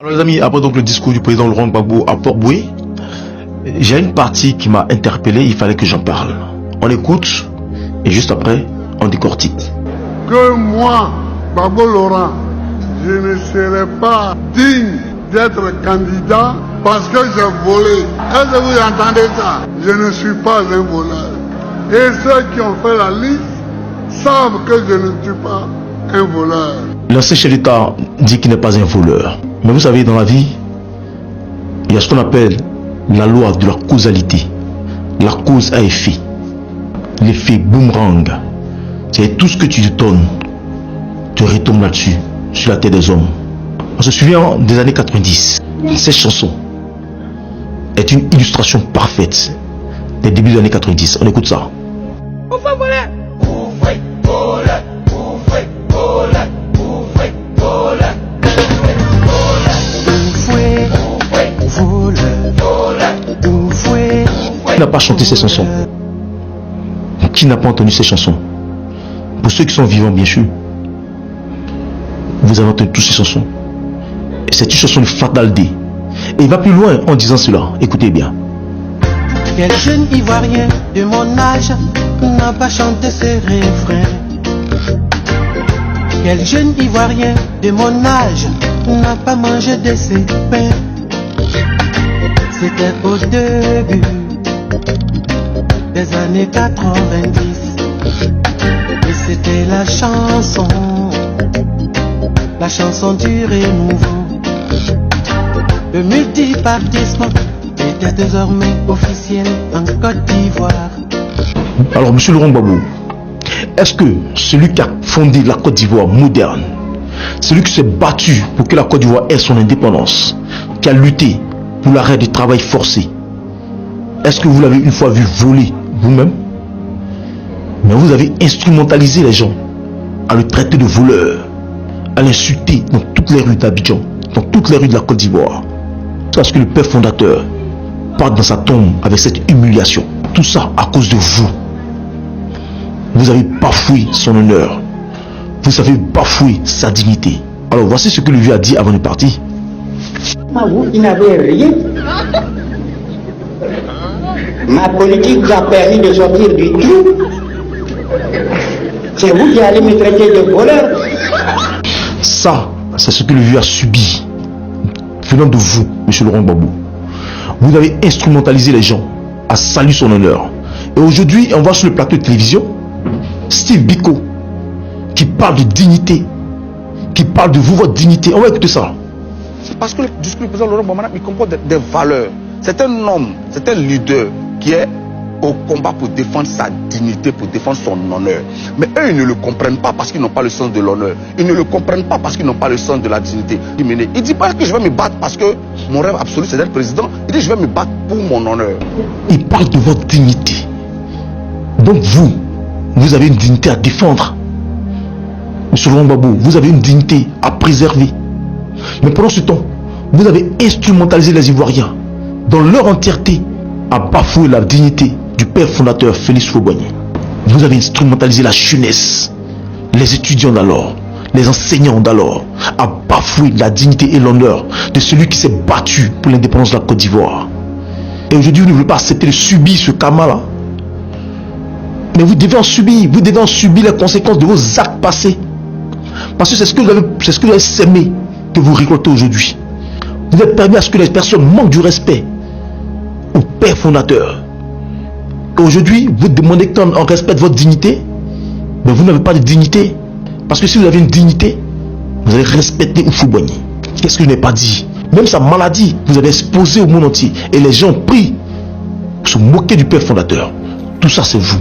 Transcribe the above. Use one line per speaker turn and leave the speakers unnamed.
Alors les amis, après donc le discours du président Laurent Gbagbo à Port-Boué, j'ai une partie qui m'a interpellé, il fallait que j'en parle. On écoute et juste après, on décortique.
Que moi, Gbagbo Laurent, je ne serai pas digne d'être candidat parce que j'ai volé. Est-ce que vous entendez ça? Je ne suis pas un voleur. Et ceux qui ont fait la liste savent que je ne suis pas un voleur.
L'ancien chef d'État dit qu'il n'est pas un voleur. Mais vous savez, dans la vie, il y a ce qu'on appelle la loi de la causalité. La cause à effet. L'effet boomerang. C'est tout ce que tu donnes, tu retombes là-dessus, sur la tête des hommes. On se souvient des années 90. Cette chanson est une illustration parfaite des débuts des années 90. On écoute ça. Qui n'a pas chanté ces chansons? Qui n'a pas entendu ces chansons? Pour ceux qui sont vivants, bien sûr, vous avez entendu toutes ces chansons. Et c'est une chanson de Fatal D. Et il va plus loin en disant cela. Écoutez bien.
Quel jeune ivoirien de mon âge n'a pas chanté ce refrain? Quel jeune ivoirien de mon âge n'a pas mangé de ses pains? C'était au début des années 90 et c'était la chanson du renouveau. Le multipartisme était désormais officiel en Côte d'Ivoire.
Alors monsieur Laurent Gbagbo, est-ce que celui qui a fondé la Côte d'Ivoire moderne, celui qui s'est battu pour que la Côte d'Ivoire ait son indépendance, qui a lutté pour l'arrêt du travail forcé, est-ce que vous l'avez une fois vu voler vous-même? Mais vous avez instrumentalisé les gens, à le traiter de voleur, à l'insulter dans toutes les rues d'Abidjan, dans toutes les rues de la Côte d'Ivoire. Parce que le père fondateur part dans sa tombe avec cette humiliation. Tout ça à cause de vous. Vous avez bafoué son honneur. Vous avez bafoué sa dignité. Alors voici ce que le vieux a dit avant de partir.
Vous qui n'avez rien, ma politique vous a permis de sortir du trou. C'est vous qui allez me traiter de voleur.
Ça, c'est ce que le vieux a subi venant de vous, monsieur Laurent Gbagbo. Vous avez instrumentalisé les gens à saluer son honneur. Et aujourd'hui, on voit sur le plateau de télévision Steve Biko qui parle de dignité, qui parle de vous, votre dignité. On va écouter ça.
C'est parce que le discours du président Laurent Gbagbo il comporte des valeurs. C'est un homme, c'est un leader qui est au combat pour défendre sa dignité, pour défendre son honneur. Mais eux, ils ne le comprennent pas parce qu'ils n'ont pas le sens de l'honneur. Ils ne le comprennent pas parce qu'ils n'ont pas le sens de la dignité. Il ne dit pas que je vais me battre parce que mon rêve absolu c'est d'être président. Il dit je vais me battre pour mon honneur.
Il parle de votre dignité. Donc vous avez une dignité à défendre. Monsieur Laurent Gbagbo, vous avez une dignité à préserver. Mais pendant ce temps, vous avez instrumentalisé les Ivoiriens dans leur entièreté à bafouer la dignité du père fondateur Félix Houphouët-Boigny. Vous avez instrumentalisé la jeunesse, les étudiants d'alors, les enseignants d'alors, à bafouer la dignité et l'honneur de celui qui s'est battu pour l'indépendance de la Côte d'Ivoire. Et aujourd'hui, vous ne voulez pas accepter de subir ce karma-là. Mais vous devez en subir les conséquences de vos actes passés. Parce que c'est ce que vous avez sémé que vous récoltez aujourd'hui. Vous avez permis à ce que les personnes manquent du respect au père fondateur. Et aujourd'hui, vous demandez qu'on respecte votre dignité, mais vous n'avez pas de dignité. Parce que si vous avez une dignité, vous allez respecter Houphouët-Boigny. Qu'est-ce que je n'ai pas dit? Même sa maladie, vous avez exposé au monde entier. Et les gens prient pour se moquer du père fondateur. Tout ça, c'est vous.